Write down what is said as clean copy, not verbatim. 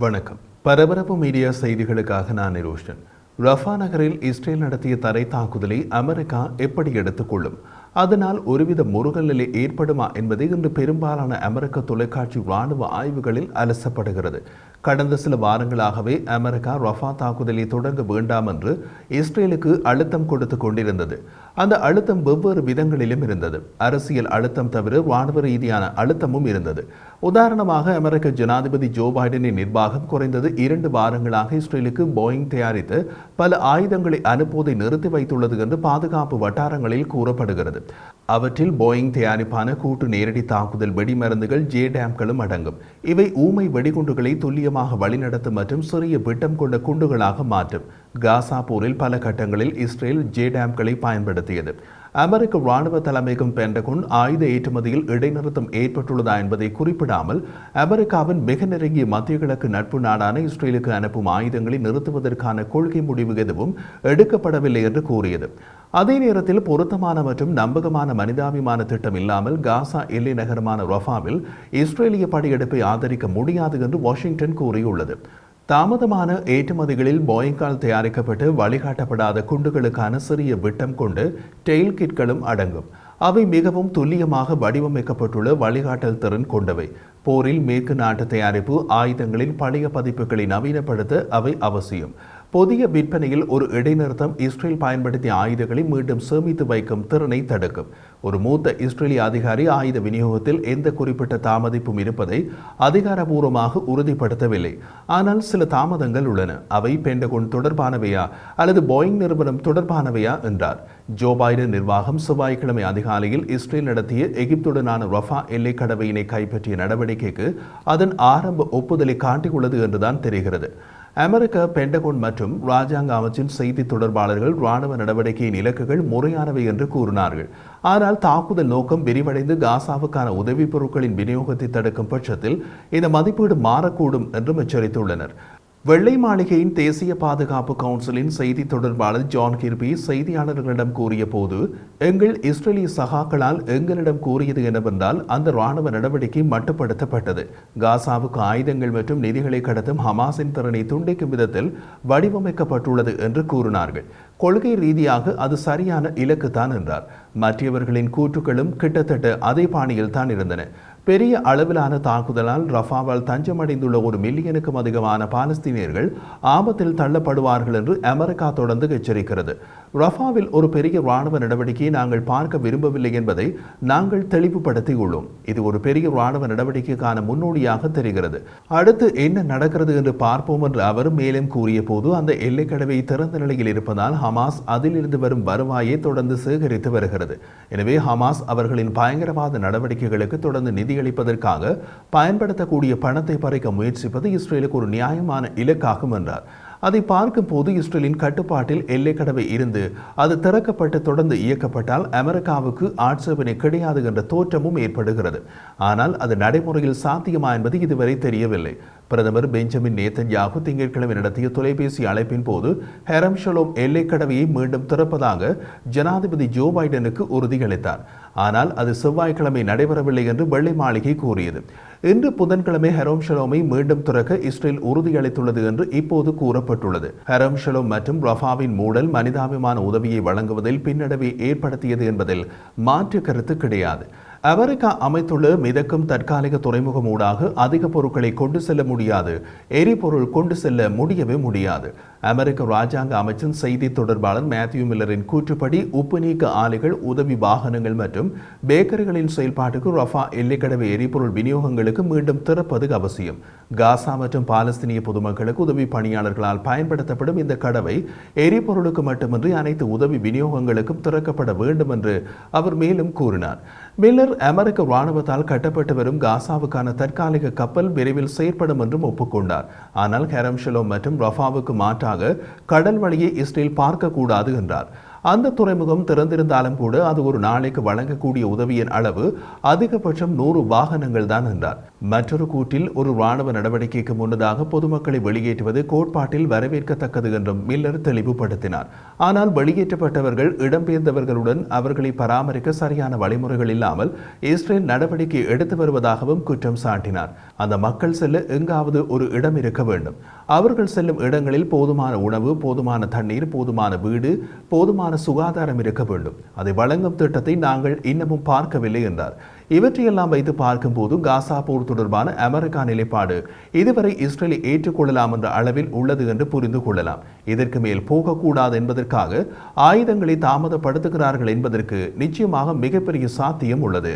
வணக்கம். பரபரப்பு மீடியா செய்திகளுக்காக நான் நிரோஷன். ரஃபா நகரில் இஸ்ரேல் நடத்திய தரை தாக்குதலை அமெரிக்கா எப்படி எடுத்துக்கொள்ளும்? அதனால் ஒருவித முருகல் நிலை ஏற்படுமா என்பது இன்று பெரும்பாலான அமெரிக்க தொலைக்காட்சி ராணுவ ஆய்வுகளில் அலசப்படுகிறது. கடந்த சில வாரங்களாகவே அமெரிக்கா ரஃபா தாக்குதலை தொடங்க வேண்டாம் என்று இஸ்ரேலுக்கு அழுத்தம் கொடுத்து கொண்டிருந்தது. அந்த அழுத்தம் வெவ்வேறு விதங்களிலும் இருந்தது. அரசியல் அழுத்தம் தவிர ராணுவ ரீதியான அழுத்தமும் இருந்தது. உதாரணமாக, அமெரிக்க ஜனாதிபதி ஜோ பைடனின் நிர்வாகம் குறைந்தது 2 வாரங்களாக இஸ்ரேலுக்கு போயிங் தயாரித்து பல ஆயுதங்களை அனுப்புவதை நிறுத்தி வைத்துள்ளது என்று பாதுகாப்பு வட்டாரங்களில் கூறப்படுகிறது. அவற்றில் போயிங் தயாரிப்பான கூட்டு நேரடி தாக்குதல் வெடிமருந்துகள், ஜேடாம்களும் அடங்கும். இவை ஊமை வெடிகுண்டுகளை துல்லியமாக வழிநடத்தும் மற்றும் சிறிய விட்டம் கொண்ட குண்டுகளாக மாற்றும். காசா போரில் பல கட்டங்களில் இஸ்ரேல் ஜேடாம்களை பயன்படுத்தியது. அமெரிக்க ராணுவ தலைமைக்கும் பென்டகன் ஆயுத ஏற்றுமதியில் இடைநிறுத்தம் ஏற்பட்டுள்ளதா என்பதை குறிப்பிடாமல், அமெரிக்காவின் மிக நெருங்கிய மத்திய கிழக்கு நட்பு நாடான இஸ்ரேலுக்கு அனுப்பும் ஆயுதங்களை நிறுத்துவதற்கான கொள்கை முடிவு எதுவும் எடுக்கப்படவில்லை என்று கூறியது. அதே நேரத்தில் பொருத்தமான மற்றும் நம்பகமான மனிதாபிமான திட்டம் இல்லாமல் காசா எல்லை நகரமான ரஃபாவில் இஸ்ரேலிய படையெடுப்பை ஆதரிக்க முடியாது என்று வாஷிங்டன் கூறியுள்ளது. தாமதமான ஏற்றுமதிகளில் போயிங்கால் தயாரிக்கப்பட்டு வழிகாட்டப்படாத குண்டுகளுக்கான சிறிய விட்டம் கொண்டு டெயில் கிட்களும் அடங்கும். அவை மிகவும் துல்லியமாக வடிவமைக்கப்பட்டுள்ள வழிகாட்டல் திறன் கொண்டவை. போரில் மேற்கு நாட்டு தயாரிப்பு ஆயுதங்களின் பழைய பதிப்புகளை நவீனப்படுத்த அவை அவசியம். புதிய விற்பனையில் ஒரு இடைநிறுத்தம் இஸ்ரேல் பயன்படுத்திய ஆயுதங்களை மீண்டும் சேமித்து வைக்கும் திறனை தடுக்கும். ஒரு மூத்த இஸ்ரேலிய அதிகாரி ஆயுத விநியோகத்தில் எந்த குறிப்பிட்ட தாமதிப்பும் இருப்பதை அதிகாரபூர்வமாக உறுதிப்படுத்தவில்லை. ஆனால் சில தாமதங்கள் உள்ளன. அவை பென்டகன் தொடர்பானவையா அல்லது போயிங் நிறுவனம் தொடர்பானவையா என்றார். ஜோ பைடன் நிர்வாகம் செவ்வாய்க்கிழமை அதிகாலையில் இஸ்ரேல் நடத்திய எகிப்துடனான ரஃபா எல்லை கடவையினை கைப்பற்றிய நடவடிக்கைக்கு அதன் ஆரம்ப ஒப்புதலை காட்டியுள்ளது என்றுதான் தெரிகிறது. அமெரிக்க பென்டகன் மற்றும் ராஜாங்க அமைச்சின் செய்தி தொடர்பாளர்கள் ராணுவ நடவடிக்கையின் இலக்குகள் முறையானவை என்று கூறினார்கள். ஆனால் தாக்குதல் நோக்கம் விரிவடைந்து காசாவுக்கான உதவிப் பொருட்களின் விநியோகத்தை தடுக்கும் பட்சத்தில் இந்த மதிப்பீடு மாறக்கூடும் என்றும் எச்சரித்துள்ளனர். வெள்ளை மாளிகையின் தேசிய பாதுகாப்பு கவுன்சிலின் செய்தி தொடர்பாளர் ஜான் கிர்பி செய்தியாளர்களிடம் கூறிய போது, எங்கள் இஸ்ரேலிய சகாக்களால் எங்களிடம் கூறியது என்னவென்றால், அந்த ராணுவ நடவடிக்கை மட்டுப்படுத்தப்பட்டது. காசாவுக்கு ஆயுதங்கள் மற்றும் நிதிகளை கடத்தும் ஹமாஸின் திறனை துண்டிக்கும் விதத்தில் வடிவமைக்கப்பட்டுள்ளது என்று கூறினார்கள். கொள்கை ரீதியாக அது சரியான இலக்குத்தான் என்றார். மற்றவர்களின் கூற்றுக்களும் கிட்டத்தட்ட அதே பாணியில் தான் இருந்தன. பெரிய அளவிலான தாக்குதலால் ரஃபாவால் தஞ்சமடைந்துள்ள 1 மில்லியனுக்கும் அதிகமான பாலஸ்தீனியர்கள் ஆபத்தில் தள்ளப்படுவார்கள் என்று அமெரிக்கா தொடர்ந்து எச்சரிக்கிறது. ரஃபாவில் ஒரு பெரிய ராணுவ நடவடிக்கையை நாங்கள் பார்க்க விரும்பவில்லை என்பதை நாங்கள் தெளிவுபடுத்தியுள்ளோம். இது ஒரு பெரிய ராணுவ நடவடிக்கைக்கான முன்னோடியாக தெரிகிறது. அடுத்து என்ன நடக்கிறது என்று பார்ப்போம் என்று அவர் மேலும் கூறிய போது, அந்த எல்லைக்கடவை திறந்த நிலையில் இருப்பதால் ஹமாஸ் அதிலிருந்து வரும் வருவாயை தொடர்ந்து சேகரித்து வருகிறது. எனவே ஹமாஸ் அவர்களின் பயங்கரவாத நடவடிக்கைகளுக்கு தொடர்ந்து நிதியளிப்பதற்காக பயன்படுத்தக்கூடிய பணத்தை பறிக்க முயற்சிப்பது இஸ்ரேலுக்கு ஒரு நியாயமான இலக்காகும் என்றார். அதை பார்க்கும் போது இஸ்ரேலின் கட்டுப்பாட்டில் எல்லைக்கடவை இருந்து அது திறக்கப்பட்டு தொடர்ந்து இயக்கப்பட்டால் அமெரிக்காவுக்கு ஆட்சேபனை கிடையாது என்ற தோற்றமும் ஏற்படுகிறது. ஆனால் அது நடைமுறையில் சாத்தியமா என்பது இதுவரை தெரியவில்லை. பிரதமர் பெஞ்சமின் நேதன்யாகு திங்கட்கிழமை நடத்திய தொலைபேசி அழைப்பின் போது ஹெரம் ஷலோம் எல்லைக்கடவையை மீண்டும் திறப்பதாக ஜனாதிபதி ஜோ பைடனுக்கு உறுதியளித்தார். ஆனால் அது செவ்வாய்க்கிழமை நடைபெறவில்லை என்று வெள்ளை மாளிகை கூறியது. இன்று புதன்கிழமை ஹெரம் ஷலோமை மீண்டும் திறக்க இஸ்ரேல் உறுதியளித்துள்ளது என்று இப்போது கூறப்பட்டுள்ளது. ஹெரம் ஷலோம் மற்றும் ரஃபாவின் மூடல் மனிதாபிமான உதவியை வழங்குவதில் பின்னடைவை ஏற்படுத்தியது என்பதில் மாற்று கருத்து கிடையாது. அமெரிக்கா அமைத்துள்ள மிதக்கும் தற்காலிக துறைமுகம் ஊடாக அதிக பொருட்களை கொண்டு செல்ல முடியாது, எரிபொருள் கொண்டு செல்ல முடியவே முடியாது. அமெரிக்க ராஜாங்க அமைச்சின் செய்தி தொடர்பாளர் மேத்யூ மில்லரின் கூற்றுப்படி உப்பு நீக்க ஆலைகள், உதவி வாகனங்கள் மற்றும் பேக்கரிகளின் செயல்பாட்டுக்கு ரஃபா எல்லைக்கடவை எரிபொருள் விநியோகங்களுக்கு மீண்டும் திறப்பது அவசியம். காசா மற்றும் பாலஸ்தீனிய பொதுமக்களுக்கு உதவி பணியாளர்களால் பயன்படுத்தப்படும் இந்த கடவை எரிபொருளுக்கு மட்டுமின்றி அனைத்து உதவி விநியோகங்களுக்கும் திறக்கப்பட வேண்டும் என்று அவர் மேலும் கூறினார். மில்லர் அமெரிக்க ராணுவத்தால் கட்டப்பட்டு வரும் காசாவுக்கான தற்காலிக கப்பல் விரைவில் செயற்படும் என்றும் ஒப்புக்கொண்டார். ஆனால் ஹெரம் ஷலோம் மற்றும் ரஃபாவுக்கு மாற்றாக கடல் வழியை இஸ்ரேல் பார்க்கக்கூடாது என்றார். அந்த துறைமுகம் திறந்திருந்தாலும் கூட அது ஒரு நாளைக்கு வழங்கக்கூடிய உதவியின் அளவு அதிகபட்சம் 100 வாகனங்கள் தான் என்றார். மற்றொரு கூற்றில் ஒரு இராணுவ நடவடிக்கைக்கு முன்னதாக பொதுமக்களை வெளியேற்றுவது கோட்பாட்டில் வரவேற்கத்தக்கது என்றும் மில்லர் தெளிவுபடுத்தினார். ஆனால் வெளியேற்றப்பட்டவர்கள் இடம்பெயர்ந்தவர்களுடன் அவர்களை பராமரிக்க சரியான வழிமுறைகள் இல்லாமல் இஸ்ரேல் நடவடிக்கை எடுத்து வருவதாகவும் குற்றம் சாட்டினார். அந்த மக்கள் செல்ல எங்காவது ஒரு இடம் இருக்க வேண்டும். அவர்கள் செல்லும் இடங்களில் போதுமான உணவு, போதுமான தண்ணீர், போதுமான வீடு, போதுமான சுகாதாரம் இருக்க வேண்டும். அதை வழங்கும் திட்டத்தை நாங்கள் இன்னமும் பார்க்கவில்லை என்றார். இவற்றையெல்லாம் வைத்து பார்க்கும்போது காசா போர் தொடர்பான அமெரிக்கா நிலைப்பாடு இதுவரை இஸ்ரேலை ஏற்றுக்கொள்ளலாம் என்ற அளவில் உள்ளது என்று புரிந்து கொள்ளலாம். இதற்கு மேல் போகக்கூடாது என்பதற்காக ஆயுதங்களை தாமதப்படுத்துகிறார்கள் என்பதற்கு நிச்சயமாக மிகப்பெரிய சாத்தியம் உள்ளது.